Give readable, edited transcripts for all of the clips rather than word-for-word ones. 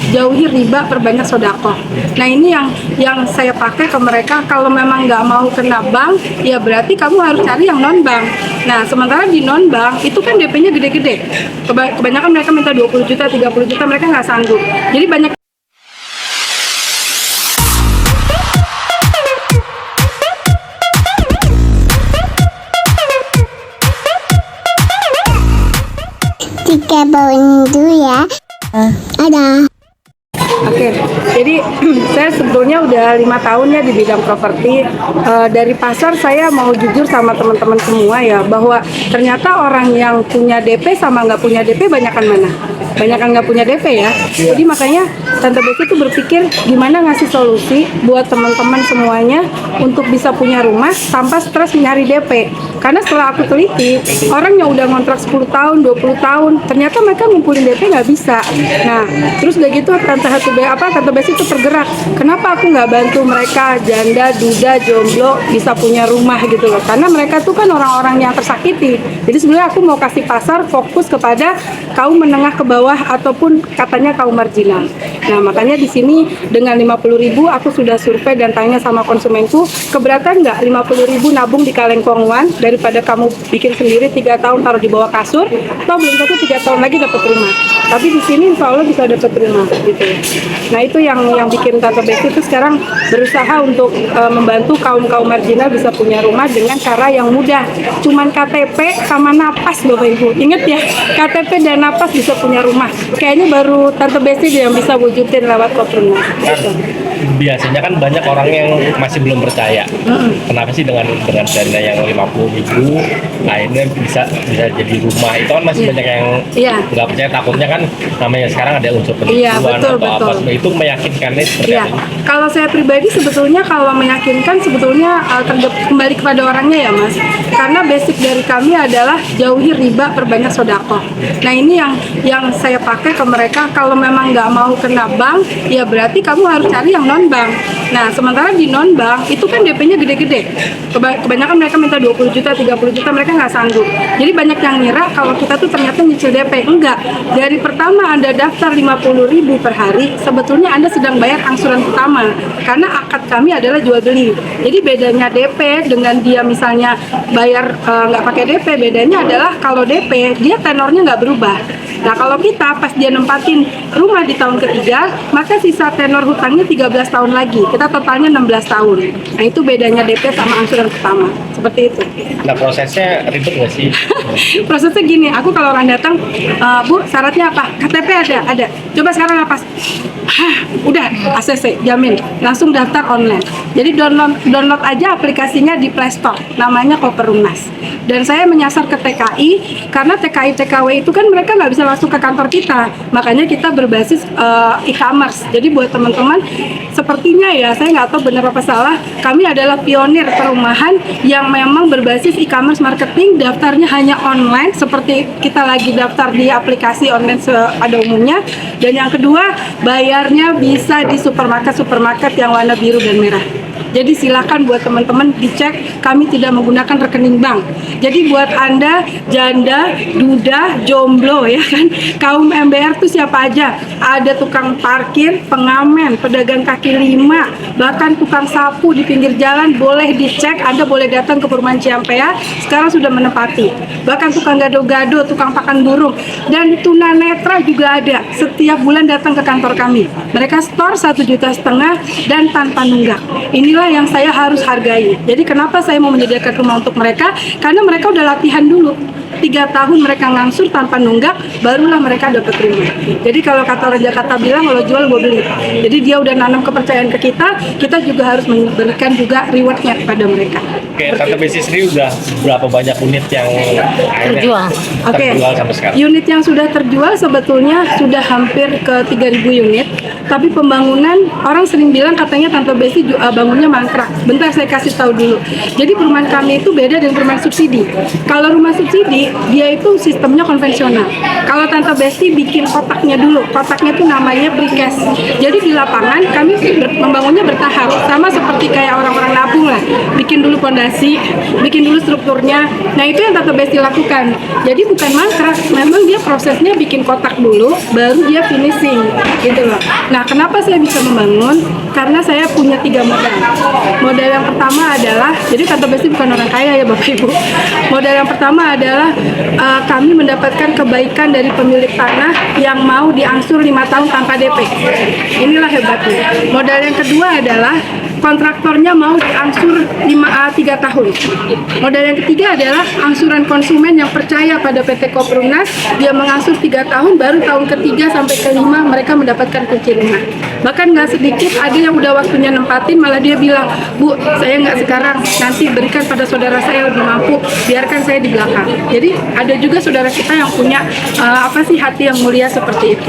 jauhi riba, perbanyak sedekah. Nah ini yang saya pakai ke mereka. Kalau memang nggak mau kena bank, ya berarti kamu harus cari yang non bank. Nah sementara di non bank itu kan DP-nya gede-gede. Kebanyakan mereka minta 20 juta, 30 juta, mereka nggak sanggup. Jadi banyak. Tiga bawang dulu ya. Ada. Oke, jadi saya sebetulnya udah 5 tahun ya di bidang properti. Dari pasar saya mau jujur sama teman-teman semua ya, bahwa ternyata orang yang punya DP sama nggak punya DP banyakan mana? Banyakan nggak punya DP ya. Jadi makanya Tante Becky tuh berpikir gimana ngasih solusi buat teman-teman semuanya untuk bisa punya rumah tanpa stres nyari DP. Karena setelah aku teliti, orang yang udah ngontrak 10 tahun, 20 tahun, ternyata mereka ngumpulin DP nggak bisa. Nah, terus udah gitu Tante Besi itu tergerak. Kenapa aku nggak bantu mereka janda, duda, jomblo bisa punya rumah gitu loh? Karena mereka tuh kan orang-orang yang tersakiti. Jadi sebenarnya aku mau kasih pasar fokus kepada kaum menengah ke bawah ataupun katanya kaum marginal. Nah, makanya di sini dengan 50.000 aku sudah survei dan tanya sama konsumenku, keberatan nggak 50.000 nabung di Kaleng Kongwan daripada kamu bikin sendiri 3 tahun taruh di bawah kasur, atau belum tentu 3 tahun lagi dapat rumah. Tapi di sini insya Allah bisa dapat rumah gitu ya. Nah itu yang bikin Tante Besi itu sekarang berusaha untuk membantu kaum marginal bisa punya rumah dengan cara yang mudah. Cuman KTP sama napas Bapak Ibu. Ingat ya, KTP dan napas bisa punya rumah. Kayaknya baru Tante Besi yang bisa wujudin lewat Koprumnas. Gitu. Biasanya kan banyak orang yang masih belum percaya. Kenapa sih dengan dana yang 50.000 akhirnya bisa jadi rumah? Itu kan masih banyak yang nggak percaya, takutnya kan namanya sekarang ada unsur penipuan atau apa. Itu meyakinkannya seperti apa? Kalau saya pribadi sebetulnya kalau meyakinkan sebetulnya kembali kepada orangnya ya Mas. Karena basic dari kami adalah jauhi riba, perbanyak sedekah. Nah ini yang saya pakai ke mereka. Kalau memang nggak mau kena bank, ya berarti kamu harus cari yang non bank. Nah sementara di non bank itu kan DP-nya gede-gede. Kebanyakan mereka minta 20 juta, 30 juta, mereka nggak sanggup. Jadi banyak yang ngira kalau kita tuh ternyata nyicil DP. Enggak. Dari pertama Anda daftar 50.000 per hari, sebetulnya Anda sedang bayar angsuran utama. Karena akad kami adalah jual beli. Jadi bedanya DP dengan dia misalnya bayar nggak pakai DP, bedanya adalah kalau DP dia tenornya nggak berubah. Nah kalau kita pas dia nempatin rumah di tahun ketiga, maka sisa tenor hutangnya 13 tahun lagi. Kita totalnya 16 tahun. Nah itu bedanya DP sama angsuran pertama. Seperti itu. Nah prosesnya ribet nggak sih? Prosesnya gini, aku kalau orang datang, Bu syaratnya apa? KTP ada. Coba sekarang apa? Udah ACC, jamin. Langsung daftar online. Jadi download aja aplikasinya di Play Store. Namanya Koprumnas. Dan saya menyasar ke TKI, karena TKI TKW itu kan mereka nggak bisa masuk ke kantor kita. Makanya kita berbasis e-commerce. Jadi buat teman-teman, sepertinya ya, saya nggak tahu benar apa salah, kami adalah pionir perumahan yang memang berbasis e-commerce marketing, daftarnya hanya online, seperti kita lagi daftar di aplikasi online pada umumnya. Dan yang kedua, bayarnya bisa di supermarket yang warna biru dan merah. Jadi silakan buat teman-teman dicek, kami tidak menggunakan rekening bank. Jadi buat Anda janda, duda, jomblo ya kan, kaum MBR tuh siapa aja? Ada tukang parkir, pengamen, pedagang kaki lima, bahkan tukang sapu di pinggir jalan boleh dicek. Anda boleh datang ke Perumahan Ciampea, sekarang sudah menempati. Bahkan tukang gado-gado, tukang pakan burung, dan tunanetra juga ada. Setiap bulan datang ke kantor kami. Mereka store 1,5 juta dan tanpa nunggak. Inilah yang saya harus hargai. Jadi kenapa saya mau menyediakan rumah untuk mereka? Karena mereka udah latihan dulu. 3 tahun mereka ngangsur tanpa nunggak, barulah mereka dapat rumah. Jadi kalau kata orang Jakarta bilang, kalau jual gue beli. Jadi dia udah nanam kepercayaan ke kita juga harus memberikan juga rewardnya kepada mereka. Oke, Tante Besi sendiri udah berapa banyak unit yang terjual sampai sekarang? Unit yang sudah terjual sebetulnya sudah hampir ke 3.000 unit. tapi pembangunan orang sering bilang katanya Tante Besti bangunnya mangkrak. Bentar saya kasih tahu dulu. Jadi perumahan kami itu beda dengan perumahan subsidi. Kalau rumah subsidi dia itu sistemnya konvensional. Kalau Tante Besti bikin kotaknya dulu. Kotaknya itu namanya precast. Jadi di lapangan kami membangunnya bertahap, sama seperti kayak orang-orang nabung lah. Bikin dulu fondasi, bikin dulu strukturnya. Nah itu yang Tante Besti lakukan. Jadi bukan mangkrak, memang dia prosesnya bikin kotak dulu, baru dia finishing, gitu loh. Nah kenapa saya bisa membangun? Karena saya punya 3 modal. Modal yang pertama adalah, jadi Tante Besti bukan orang kaya ya Bapak Ibu. Modal yang pertama adalah kami mendapatkan kebaikan dari pemilik tanah yang mau diangsur 5 tahun tanpa DP. Inilah hebatnya. Modal yang kedua adalah kontraktornya mau diangsur 3 tahun. Modal yang ketiga adalah angsuran konsumen yang percaya pada PT Koperumnas, dia mengangsur 3 tahun, baru tahun ketiga sampai kelima mereka mendapatkan kunci rumah. Bahkan nggak sedikit ada yang udah waktunya nempatin, malah dia bilang, Bu, saya nggak sekarang, nanti berikan pada saudara saya lebih mampu, biarkan saya di belakang. Jadi ada juga saudara kita yang punya hati yang mulia seperti itu.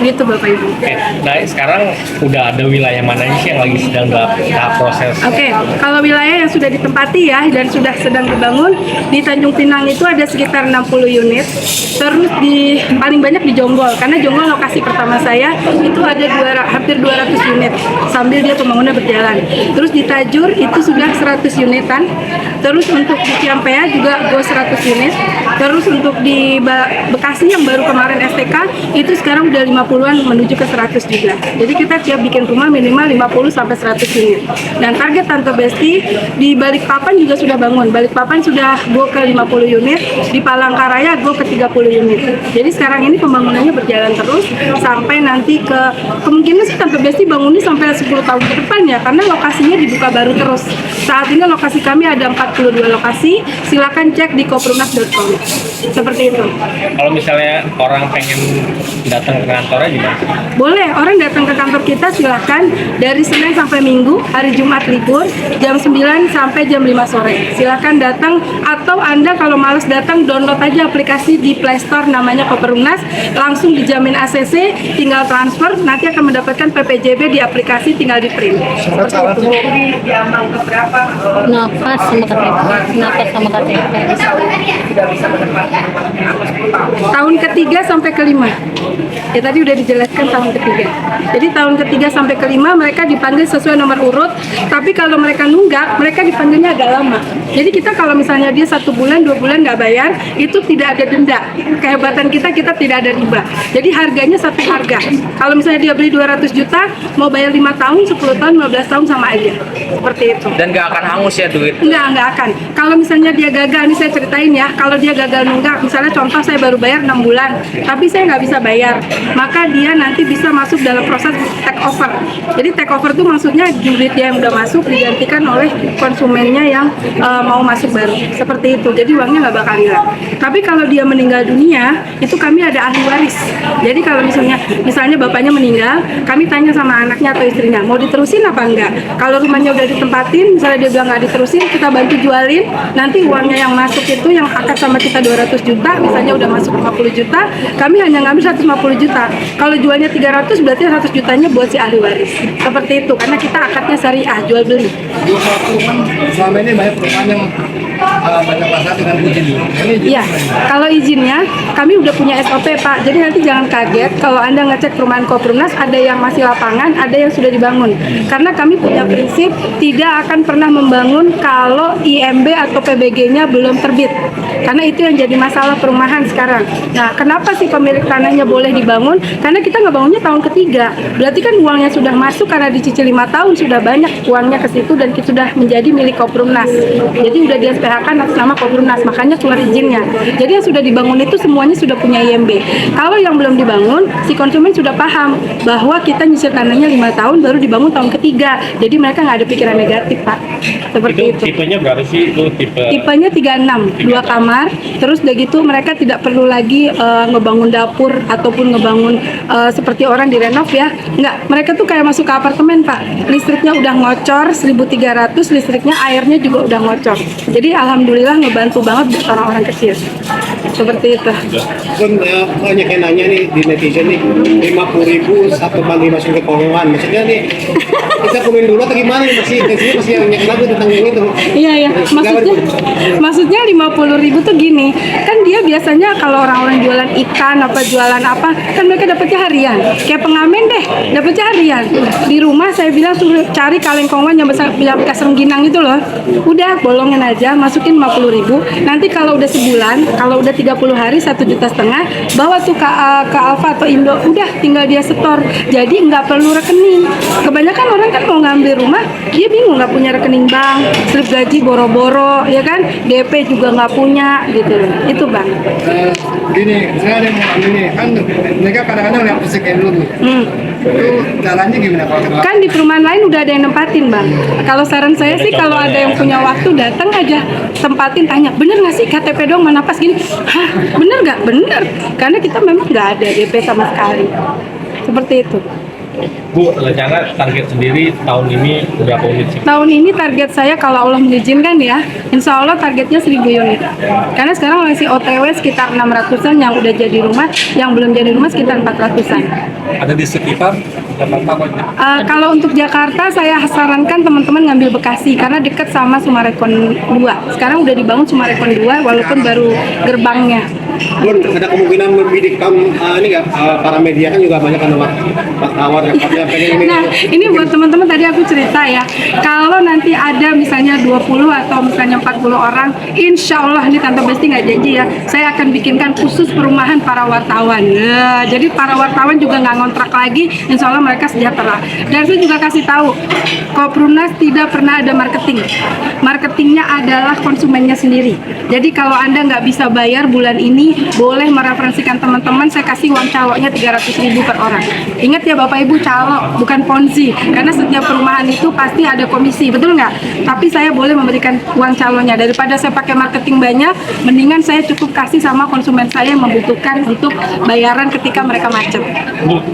Gitu Bapak Ibu. Oke, nah sekarang udah ada wilayah mana sih yang lagi sedang tahap proses? Oke, kalau wilayah yang sudah ditempati ya dan sudah sedang dibangun di Tanjung Pinang itu ada sekitar 60 unit. Terus di paling banyak di Jonggol, karena Jonggol lokasi pertama saya itu ada hampir 200 unit sambil dia pembangunan berjalan. Terus di Tajur itu sudah 100 unitan. Terus untuk di Ciampea juga go 100 unit. Terus untuk di Bekasi yang baru kemarin STK itu sekarang udah 50-an menuju ke 100 juga. Jadi kita tiap bikin rumah minimal 50 sampai 100 unit. Dan target Tante Besti di Balikpapan juga sudah bangun. Balikpapan sudah go ke 50 unit, di Palangkaraya go ke 30 unit. Jadi sekarang ini pembangunannya berjalan terus sampai nanti kemungkinan sih Tante Besti bangunnya sampai 10 tahun ke depan ya, karena lokasinya dibuka baru terus. Saat ini lokasi kami ada 42 lokasi, silakan cek di koperumnas.com. Seperti itu. Kalau misalnya orang pengen datang ke kantornya gimana? Boleh, orang datang ke kantor kita silakan dari Senin sampai Minggu, hari Jumat libur, jam 9 sampai jam 5 sore. Silakan datang, atau Anda kalau males datang download aja aplikasi di Play Store namanya Koperumnas, langsung dijamin ACC, tinggal transfer, nanti akan mendapatkan PPJB di aplikasi, tinggal di print. Seperti itu. Nafas sama KTP. Tahun ketiga sampai kelima. Ya tadi udah dijelaskan tahun ketiga. Jadi tahun ketiga sampai kelima mereka dipanggil sesuai nomor urut. Tapi kalau mereka nunggak, mereka dipanggilnya agak lama. Jadi kita kalau misalnya dia 1 bulan, 2 bulan nggak bayar, itu tidak ada denda. Kehebatan kita tidak ada riba. Jadi harganya satu harga. Kalau misalnya dia beli 200 juta, mau bayar 5 tahun, 10 tahun, 15 tahun sama aja. Seperti itu. Dan nggak akan hangus ya duit? Nggak akan. Kalau misalnya dia gagal, ini saya ceritain ya, kalau dia gagal nunggak, misalnya contoh saya baru bayar 6 bulan, tapi saya nggak bisa bayar, maka dia nanti bisa masuk dalam proses take over. Jadi take over itu maksudnya duit dia yang udah masuk digantikan oleh konsumennya yang mau masuk baru. Seperti itu. Jadi uangnya nggak bakal hilang. Tapi kalau dia meninggal dunia, itu kami ada ahli waris. Jadi kalau misalnya bapaknya meninggal, kami tanya sama anaknya atau istrinya, mau diterusin apa enggak? Kalau rumahnya udah ditempatin, misalnya dia bilang nggak diterusin, kita bantu jualin, nanti uangnya yang masuk itu yang akad sama kita 200 juta, misalnya udah masuk 50 juta, kami hanya ngambil 150 juta. Kalau jualnya 300, berarti 100 jutanya buat si ahli waris. Seperti itu, karena kita akadnya syariah, jual beli. Selama ini banyak perumahan yang banyak masalah dengan izin. Iya, kalau izinnya kami udah punya SOP Pak. Jadi nanti jangan kaget kalau Anda ngecek perumahan Koperumnas ada yang masih lapangan, ada yang sudah dibangun. Karena kami punya prinsip tidak akan pernah membangun kalau IMB atau PBG-nya belum terbit. Karena itu yang jadi masalah perumahan sekarang. Nah, kenapa sih pemilik tanahnya boleh dibangun? Karena kita ngebangunnya tahun ketiga. Berarti kan uangnya sudah masuk karena dicicil 5 tahun, sudah banyak uangnya ke situ dan sudah menjadi milik Koperumnas. Jadi udah di SPH-kan atas nama Koperumnas, makanya keluar izinnya. Jadi yang sudah dibangun itu semuanya sudah punya IMB. Kalau yang belum dibangun, si konsumen sudah paham bahwa kita nyicil tanahnya 5 tahun baru dibangun tahun ketiga. Jadi mereka nggak ada pikiran negatif, Pak. Seperti itu. Tipenya berapa sih itu Tipenya 36, 2 kamar. Terus udah gitu mereka tidak perlu lagi ngebangun dapur ataupun ngebangun seperti orang di renov ya. Enggak, mereka tuh kayak masuk ke apartemen, Pak. listriknya udah ngocor 1.300, listriknya airnya juga udah ngocor. Jadi alhamdulillah ngebantu banget buat orang-orang kecil. Seperti itu. Kan banyak yang nanya nih di netizen nih, 50.000 satu ban dimasukin ke kolongan. Maksudnya nih kita kunin dulu atau gimana nih, masih intensinya masih yang lagu tentang yang itu. Iya ya, maksudnya 50.000 tuh gini, kan dia biasanya kalau orang-orang jualan ikan apa jualan apa, kan mereka dapetnya harian. Kayak pengamen deh, dapetnya harian. Di rumah saya bilang suruh cari kaleng kongwan yang besar, yang bekas rengginang itu loh. Udah bolongin aja, masukin 50.000. Nanti kalau udah sebulan, kalau udah 30 hari 1,5 juta, bawa tuh ke Alfa atau Indo, udah tinggal dia setor. Jadi nggak perlu rekening. Kebanyakan orang kan mau ngambil rumah, dia bingung nggak punya rekening bank, slip gaji boro-boro, ya kan, DP juga nggak punya gitu. Itu bang. Gini, saya ada yang mau ambil nih, kan mereka kadang-kadang lihat fisik dulu nih. Itu jalannya gimana kalau kita? Kan di perumahan lain udah ada yang nempatin bang. Kalau saran saya sih kalau ada yang punya waktu datang aja tempatin, tanya bener nggak sih KTP dong mana pas gini. Hah bener nggak? Bener. Karena kita memang nggak ada DP sama sekali. Seperti itu. Bu, rencana target sendiri tahun ini berapa unit sih? Tahun ini target saya kalau Allah mengizinkan ya, insya Allah targetnya 1.000 unit. Karena sekarang masih OTW sekitar 600-an yang udah jadi rumah, yang belum jadi rumah sekitar 400-an. Ada di sekitar Jakarta? Kalau untuk Jakarta saya sarankan teman-teman ngambil Bekasi karena dekat sama Sumarekon 2. Sekarang udah dibangun Sumarekon 2 walaupun baru gerbangnya. Bun, ada kemungkinan membidik ini nggak, para media kan juga banyak kan wartawan yang pengen ini. Nah, ini buat teman-teman tadi aku cerita ya. Kalau nanti ada misalnya 20 atau misalnya 40 orang, insya Allah ini Tante Besti nggak janji ya, saya akan bikinkan khusus perumahan para wartawan. Nah, jadi para wartawan juga nggak ngontrak lagi, insya Allah mereka sejahtera. Dan saya juga kasih tahu, Koprunas tidak pernah ada marketing. Marketingnya adalah konsumennya sendiri. Jadi kalau Anda nggak bisa bayar bulan ini, boleh mereferensikan teman-teman, saya kasih uang caloknya 300.000 per orang. Ingat ya Bapak Ibu, calok bukan ponzi, karena setiap perumahan itu pasti ada komisi, betul nggak? Tapi saya boleh memberikan uang calonnya, daripada saya pakai marketing banyak, mendingan saya cukup kasih sama konsumen saya yang membutuhkan untuk bayaran ketika mereka macet. Bu,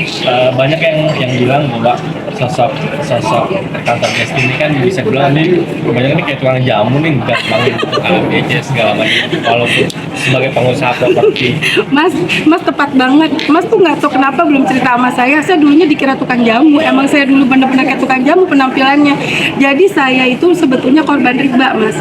banyak yang bilang bahwa sosok Tante Besti ini kan bisa bilang nih, kebanyakan ini kayak tukang jamu nih, gampangin ABC segala macam, walaupun sebagai pengusaha properti. Mas tepat banget. Mas tuh nggak tahu kenapa belum cerita sama saya. Saya dulunya dikira tukang jamu. Emang saya dulu benar-benar kayak tukang jamu penampilannya. Jadi saya itu sebetulnya korban riba, Mas.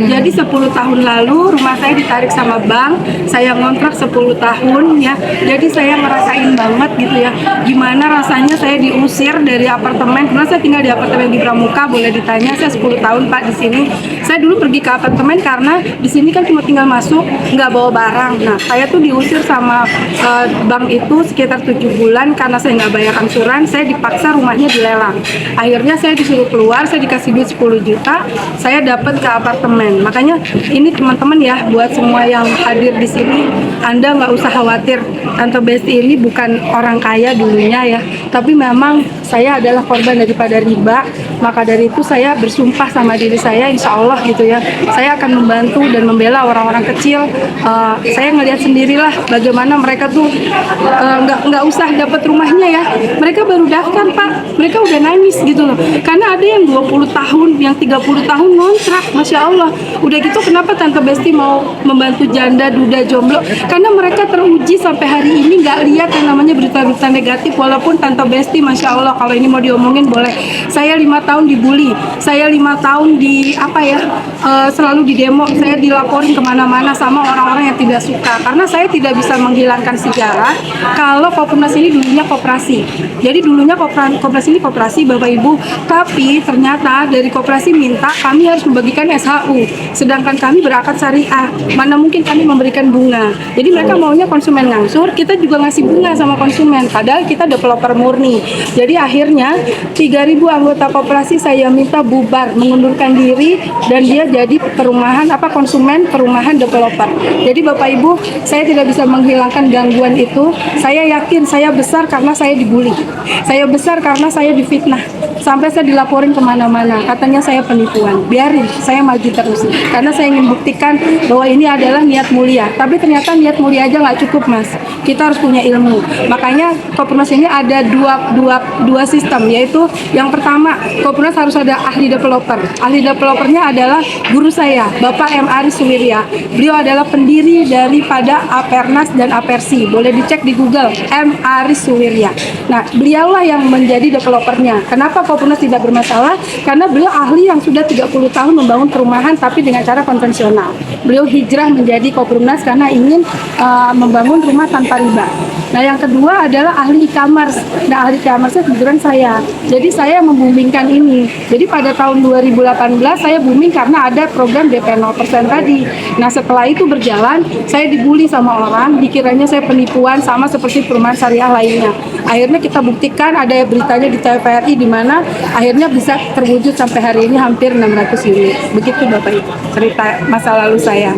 Jadi 10 tahun lalu rumah saya ditarik sama bank. Saya ngontrak 10 tahun ya. Jadi saya ngerasain banget gitu ya. Gimana rasanya saya diusir dari apartemen. Karena saya tinggal di apartemen di Pramuka. Boleh ditanya, saya 10 tahun Pak di sini. Saya dulu pergi ke apartemen karena di sini kan cuma tinggal masuk, nggak bawa barang. Nah, saya tuh diusir sama bank itu sekitar 7 bulan karena saya nggak bayar angsuran. Saya dipaksa rumahnya dilelang. Akhirnya saya disuruh keluar, saya dikasih duit 10 juta, saya dapat ke apartemen. Makanya ini teman-teman ya, buat semua yang hadir di sini, Anda nggak usah khawatir. Tante Besti ini bukan orang kaya dulunya ya, tapi memang saya adalah korban daripada riba. Maka dari itu saya bersumpah sama diri saya, insya Allah gitu ya, saya akan membantu dan membela orang-orang kecil. Saya ngelihat sendirilah bagaimana mereka tuh nggak usah dapat rumahnya ya, mereka baru daftar Pak, mereka udah nangis gitu loh, karena ada yang 20 tahun, yang 30 tahun ngontrak, Masya Allah. Udah gitu kenapa Tante Besti mau membantu janda, duda, jomblo? Karena mereka teruji sampai hari ini nggak lihat yang namanya berita-berita negatif. Walaupun Tante Besti, Masya Allah, kalau ini mau diomongin boleh. Saya 5 tahun dibully, saya 5 tahun selalu di demo, saya dilaporin kemana-mana sama orang-orang yang tidak suka, karena saya tidak bisa menghilangkan sejarah kalau Koprunas ini dulunya koperasi. Jadi dulunya koperasi ini koperasi Bapak Ibu, tapi ternyata dari koperasi minta kami harus membagikan SHU, sedangkan kami berakad syariah, mana mungkin kami memberikan bunga. Jadi mereka maunya konsumen ngangsur, kita juga ngasih bunga sama konsumen, padahal kita developer murni. Jadi akhirnya 3.000 anggota koperasi saya minta bubar, mengundurkan diri, dan dia jadi konsumen perumahan developer. Jadi Bapak Ibu, saya tidak bisa menghilangkan gangguan itu. Saya yakin saya besar karena saya dibully. Saya besar karena saya difitnah. Sampai saya dilaporin kemana-mana. Katanya saya penipuan. Biarin, saya maju terus. Karena saya ingin buktikan bahwa ini adalah niat mulia. Tapi ternyata niat mulia aja nggak cukup, Mas. Kita harus punya ilmu. Makanya Koprunas ini ada dua dua sistem, yaitu yang pertama Koprunas harus ada ahli developer. Ahli developernya adalah guru saya, Bapak M. Aris Suwirya. Beliau adalah pendiri daripada Apernas dan Apersi. Boleh dicek di Google, M. Aris Suwirya. Nah, beliaulah yang menjadi developernya. Kenapa Koprunas tidak bermasalah? Karena beliau ahli yang sudah 30 tahun membangun perumahan tapi dengan cara konvensional. Beliau hijrah menjadi Koprunas karena ingin membangun rumah tanpa riba. Nah, yang kedua adalah ahli e-commerce. Nah, ahli e-commerce kebetulan saya. Jadi saya memboomingkan ini. Jadi pada tahun 2018 saya booming karena ada program DP 0% tadi. Nah, setelah itu berjalan, saya dibully sama orang, dikiranya saya penipuan sama seperti perumahan syariah lainnya. Akhirnya kita buktikan, ada beritanya di TVRI di mana akhirnya bisa terwujud sampai hari ini hampir 600 unit. Begitu Bapak Ibu cerita masa lalu saya.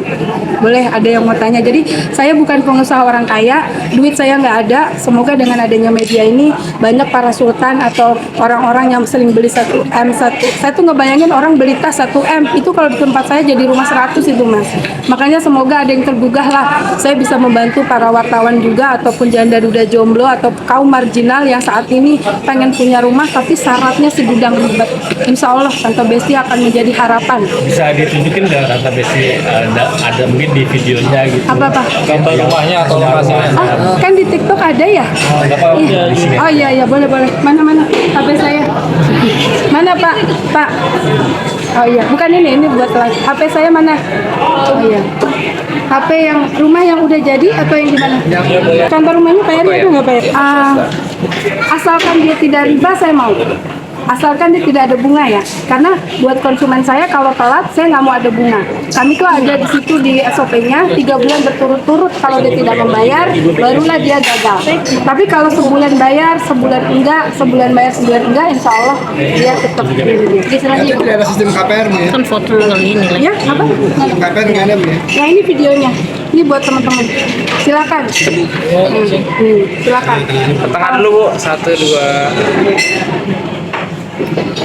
Boleh ada yang mau tanya. Jadi saya bukan pengusaha orang kaya, duit saya nggak ada. Semoga dengan adanya media ini banyak para sultan atau orang-orang yang sering beli 1M. Saya tuh ngebayangin orang beli tas 1M itu kalau di tempat saya jadi rumah 100 itu Mas. Makanya semoga ada yang tergugah lah. Saya bisa membantu para wartawan juga ataupun janda duda jomblo atau kaum marginal yang saat ini pengen punya rumah tapi syaratnya segudang ribet. Insya Allah Tante Besti akan menjadi harapan. Bisa ditunjukin nggak Tante Besti, ada mungkin di videonya gitu? Apa-apa? Gambar rumahnya atau lokasinya? Kan di TikTok ada ya? Di sini. Oh iya boleh. Mana HP saya? Mana Pak? Oh iya, bukan ini buat live. HP saya mana? Oh iya. HP yang rumah yang udah jadi atau yang gimana? Contoh rumahnya bayarnya itu nggak bayar? Asalkan dia tidak riba saya mau. Asalkan dia tidak ada bunga ya, karena buat konsumen saya kalau telat saya nggak mau ada bunga. Kami tuh ada di situ di SOP-nya 3 bulan berturut-turut kalau dia tidak membayar barulah dia gagal. Tapi kalau sebulan bayar, sebulan enggak, sebulan bayar, sebulan enggak, insya Allah dia tetap Jadi ada sistem KPR nih ya? Kan foto kali ini lah. ya apa? KPR nggak ada ya? Nah ini videonya, ini buat teman-teman. Silakan. Silakan. Tengah dulu Bu, 1, 2.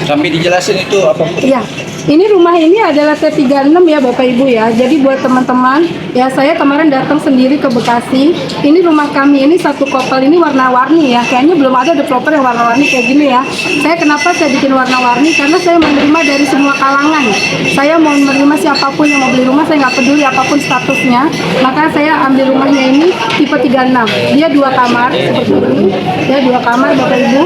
Sampai dijelasin itu apa? Iya, ini rumah ini adalah T36 ya Bapak Ibu ya. Jadi buat teman-teman, ya saya kemarin datang sendiri ke Bekasi. Ini rumah kami ini satu couple ini warna-warni ya. Kayaknya belum ada developer yang warna-warni kayak gini ya. Kenapa saya bikin warna-warni? Karena saya menerima dari semua kalangan. Saya mau menerima siapapun yang mau beli rumah, saya nggak peduli apapun statusnya. Maka saya ambil rumahnya ini tipe 36. Dia 2 kamar seperti ini. Ya 2 kamar Bapak Ibu.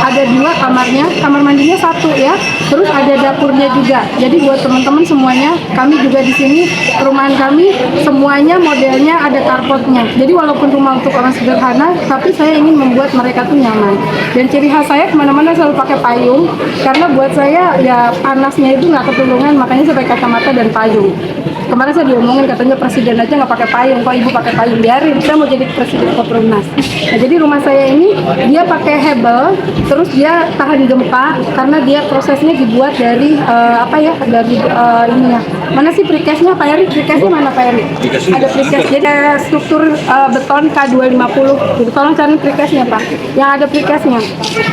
Ada 2 kamarnya, kamar mandinya 1 ya. Terus ada dapurnya juga. Jadi buat teman-teman semuanya, kami juga di sini perumahan kami semuanya modelnya ada carportnya. Jadi walaupun rumah untuk orang sederhana, tapi saya ingin membuat mereka tuh nyaman. Dan ciri khas saya kemana-mana selalu pakai payung, karena buat saya ya panasnya itu nggak ketulungan, makanya saya pakai kacamata dan payung. Kemarin saya diomongin katanya presiden aja nggak pakai payung, kok ibu pakai payung, biarin. Saya mau jadi presiden Koprunas. Nah jadi rumah saya ini dia pakai hebel, terus dia tahan gempa karena dia prosesnya dibuat dari dari ini ya. Mana sih precastnya Pak Eri? Precastnya mana Pak Eri? Ada precast. Jadi ada struktur beton K250. Jadi tolong cari precastnya Pak. Yang ada precastnya.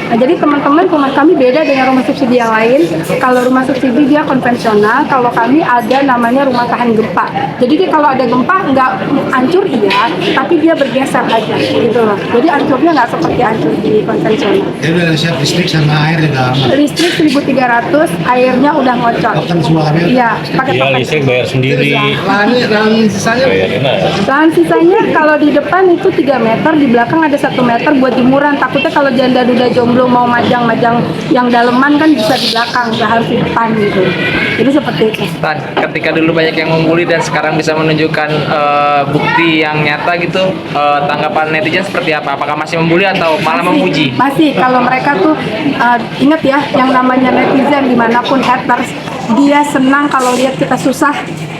Nah jadi teman-teman rumah kami beda dengan rumah subsidi yang lain. Kalau rumah subsidi dia konvensional, kalau kami ada namanya rumah tahan gempa. Jadi dia kalau ada gempa nggak hancur iya, tapi dia bergeser aja gitu loh. Jadi hancurnya nggak seperti hancur di konvensional. Dia udah siap listrik sama air di dalam. Listrik 1.300, airnya udah ngocor. Kan semua habis. Iya, pakai Iya, listrik bayar sendiri. Lahan sisanya Bayarin aja. Lahan sisanya kalau di depan itu 3 meter, di belakang ada 1 meter buat jemuran. Takutnya kalau janda duda jomblo mau majang-majang yang daleman kan bisa di belakang, nggak harus di depan gitu. Jadi seperti itu. Tan, ketika dulu banyak yang membuli dan sekarang bisa menunjukkan bukti yang nyata gitu, tanggapan netizen seperti apa? Apakah masih membuli atau malah memuji? Masih, kalau mereka tuh ingat ya, yang namanya netizen dimanapun haters, dia senang kalau lihat kita susah.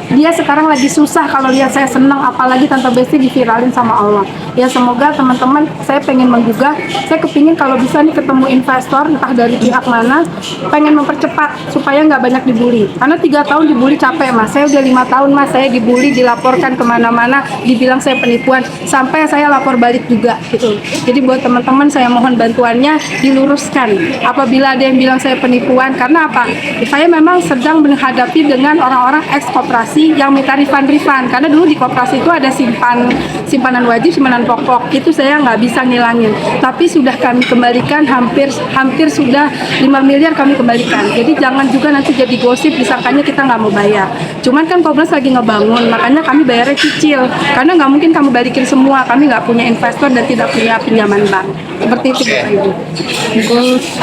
Dia sekarang lagi susah kalau lihat saya senang, apalagi Tante Besti diviralin sama Allah. Ya semoga teman-teman, saya pengen menggugah, saya kepingin kalau bisa nih ketemu investor entah dari pihak mana, pengen mempercepat supaya nggak banyak dibully. Karena 3 tahun dibully capek Mas, saya udah 5 tahun Mas, saya dibully, dilaporkan kemana-mana, dibilang saya penipuan, sampai saya lapor balik juga gitu. Jadi buat teman-teman saya mohon bantuannya diluruskan. Apabila ada yang bilang saya penipuan, karena apa? Saya memang sedang menghadapi dengan orang-orang eks koperasi masih yang minta refund karena dulu di koperasi itu ada simpanan wajib, simpanan pokok itu saya nggak bisa ngilangin, tapi sudah kami kembalikan hampir sudah 5 miliar kami kembalikan. Jadi jangan juga nanti jadi gosip disangkanya kita nggak mau bayar. Cuman kan Komnas lagi ngebangun, makanya kami bayarnya cicil karena nggak mungkin kami balikin semua, kami nggak punya investor dan tidak punya pinjaman bank seperti itu Bapak Ibu.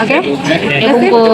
Oke? Bungkus.